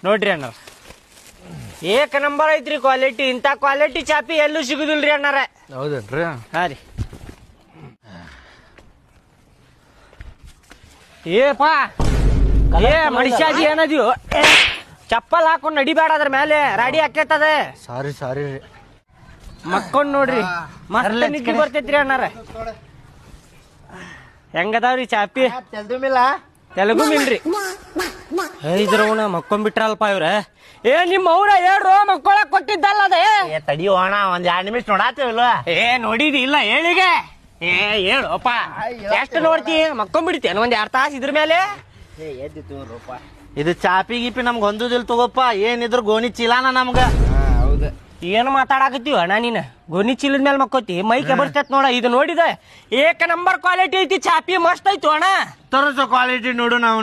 ನೋಡ್ರಿ ಅಣ್ಣ, ಏಕ ನಂಬರ್ ಐತ್ರಿ ಕ್ವಾಲಿಟಿ. ಇಂಥ ಕ್ವಾಲಿಟಿ ಚಾಪಿ ಎಲ್ಲೂ ಸಿಗುದಿಲ್ರಿ ಅಣ್ಣಾರ. ಹೌದೇನ್ರಿ? ಹಾ ರೀ. ಏಪಾ ಏ ಮನುಷ್ಯಾದಿ ಏನದಿಯೋ, ಚಪ್ಪಲ್ ಹಾಕೊಂಡ್ ನಡಿಬೇಡ ಅದ್ರ ಮೇಲೆ, ರಾಡಿ ಹಾಕೇತದ. ಸಾರಿ ರೀ. ಮಕ್ಕೊಂಡ್ ನೋಡ್ರಿ, ಮಸ್ತ್ ನಿದ್ದೆ ಬರ್ತೈತ್ರಿ ಅಣ್ಣಾರ. ಹೆಂಗದಾವ್ರಿ ಚಾಪಿ? ತೆಲುಗು ಮಿಲ್ರಿ. ಇದ್ರವನ ಮಕ್ಕೊಂಡ್ಬಿಟ್ರಲ್ಪ ಇವ್ರ. ಏ ನಿಮ್ಮ ಅವ್ರ ಹೇಳ್ರು ಮಕ್ಕೊಳಕ್ ಕೊಟ್ಟಿದ್ದಲ್ಲ ಅದೇ. ತಡಿಯೋ ಅಣ್ಣ, ಒಂದ್ 2 ನಿಮಿಷ ನೋಡಾತೇವಲ್ವ? ಏ ನೋಡಿದಿ ಇಲ್ಲ ಹೇಳಿಗೆ? ಏ ಹೇಳಪ್ಪ, ಎಷ್ಟು ನೋಡ್ತಿ? ಮಕ್ಕೊಂಡ್ಬಿಡ್ತೇನ ಒಂದ್ 2 ತಾಸು ಇದ್ರ ಮೇಲೆ? ಇದು ಚಾಪಿ ಗೀಪಿ ನಮ್ಗೆ ಹೊಂದುದಿಲ್ ತಗೋಪ್ಪ. ಏನಿದ್ರು ಗೋಣಿ ಚೀಲಾನ ನಮ್ಗ. ಹೌದು. ಏನ್ ಮಾತಾಡಕತ್ತೀವ ಅಣ್ಣ ನೀನ್? ಗೋಣಿ ಚೀಲದ ಮೇಲೆ ಮಕ್ಕೋತಿ, ಮೈ ಕೆಬರ್ತೈತ್ ನೋಡ. ಇದು ನೋಡಿದ ಏಕ ನಂಬರ್ ಕ್ವಾಲಿಟಿ ಐತಿ ಚಾಪಿ, ಮಸ್ತ್ ಐತು ಅಣ್ಣ. ತೋರಿಸೋ ಕ್ವಾಲಿಟಿ ನೋಡು. ನಾವು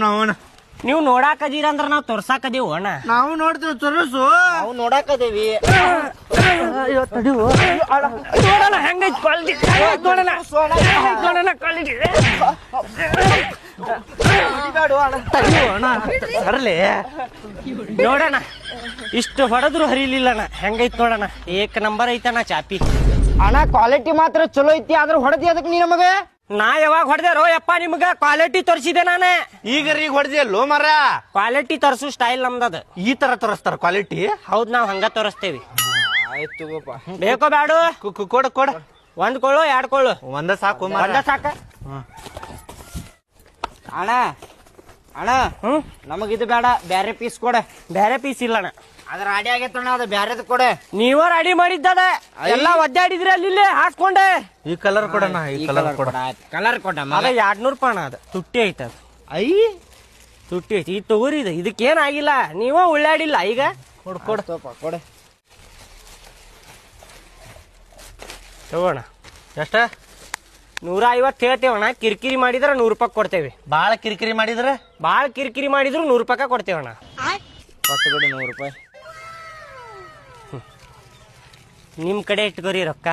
ನೀವು ನೋಡಾಕದೀರ ಅಂದ್ರ ನಾವ್ ತೋರ್ಸಾಕದೀವ ಅಣ್ಣ. ನಾವು ನೋಡ್ತೀವಿ, ತೋರಿಸು. ನಾವು ನೋಡಾಕದೇವಿ. ನೋಡೋಣ ಹೆಂಗೈತ್ ಕ್ವಾಲಿಟಿ, ನೋಡೋಣ ಕ್ವಾಲಿಟಿ. ನೋಡೋಣ, ಇಷ್ಟು ಹೊಡೆದ್ರು ಹರಿಲಿಲ್ಲಣ್ಣ. ಹೆಂಗೈತ್ ನೋಡೋಣ, ಏಕ ನಂಬರ್ ಐತಣ್ಣ ಚಾಪಿ. ಅಣ್ಣ ಕ್ವಾಲಿಟಿ ಮಾತ್ರ ಚಲೋ ಐತಿ, ಆದ್ರೆ ಹೊಡೆದಿ ಅದಕ್ಕೆ ನೀ ನಮಗೆ? ನಾ ಯಾವಾಗ ಹೊಡೆದೇರೋ ಯಪ್ಪ ನಿಮ್ಗ? ಕ್ವಾಲಿಟಿ ತೋರಿಸಿದೆ ನಾನೇ. ಈಗ ಹೊಡೆದಿಯಲ್ಲೋ ಮರ. ಕ್ವಾಲಿಟಿ ತೋರಿಸು ಸ್ಟೈಲ್ ನಮ್ದದ. ಈ ತರ ತೋರಿಸ್ತಾರ ಕ್ವಾಲಿಟಿ? ಹೌದ್, ನಾವ್ ಹಂಗ ತೋರಿಸ್ತೇವಿ. ಆಯ್ತು ಬೇಕೋ ಬ್ಯಾಡು? ಕೊಡ. 1 ಕೊಳ್ಳು 2 ಕೊಳ್ಳು? ಒಂದ ಸಾಕು. ಒಂದ ಸಾಕ. ಅಣ್ಣ ನಮಗಿದು ಬೇಡ, ಬ್ಯಾರೆ ಪೀಸ್ ಕೊಡ. ಬೇರೆ ಪೀಸ್ ಇಲ್ಲಣ್ಣ. ಅದ್ರ ರಾಡಿ ಆಗೈತಣ್ಣ, ಅದು ಬ್ಯಾರೆದು ಕೊಡೆ. ನೀವ ರೆಡಿ ಮಾಡಿದ್ದದ ಎಲ್ಲ ಒದ್ದಾಡಿದ್ರಿ ಅಲ್ಲಿ ಹಾಸ್ಕೊಂಡೆ. ಈ ಕಲರ್ ಕೊಡಣ. ಈ ಕಲರ್ ಕೊಡ. ಕಲರ್ ಕೊಡ. ಅದ 200 ರೂಪಾಯಿ ಅದ. ತುಟ್ಟಿ ಐತ ಅದು. ತುಟ್ಟಿ ಐತಿ. ಇದು ತಗೋರಿ, ಇದು ಇದಕ್ಕೇನಾಗಿಲ್ಲ. ನೀವ ಉಳ್ಳಾಡಿಲ್ಲ ಈಗ. ಕೊಡೆ. ತಗೋಣ. ಎಷ್ಟ? 150 ಹೇಳ್ತೇವಣ್ಣ. ಕಿರಿಕಿರಿ ಮಾಡಿದ್ರ 100 ರೂಪಾಯಿ ಕೊಡ್ತೇವೆ. ಬಾಳ ಕಿರಿಕಿರಿ ಮಾಡಿದ್ರ? ಬಾಳ ಕಿರಿಕಿರಿ ಮಾಡಿದ್ರು 100 ರೂಪಾಯಿ ಕೊಡ್ತೇವಣ್ಣ. ಕೊಟ್ಟು ಬಿಡಿ 100 ರೂಪಾಯಿ. ನಿಮ್ ಕಡೆ ಇಟ್ಕೋರಿ ರೊಕ್ಕ.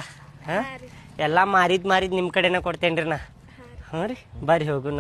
ಎಲ್ಲಾ ಮಾರಿದ್ ನಿಮ್ ಕಡೆನ ಕೊಡ್ತೇನ್ರಿ ನಾ. ಹ್ಞೂ ರೀ, ಬರ್ರಿ ಹೋಗು.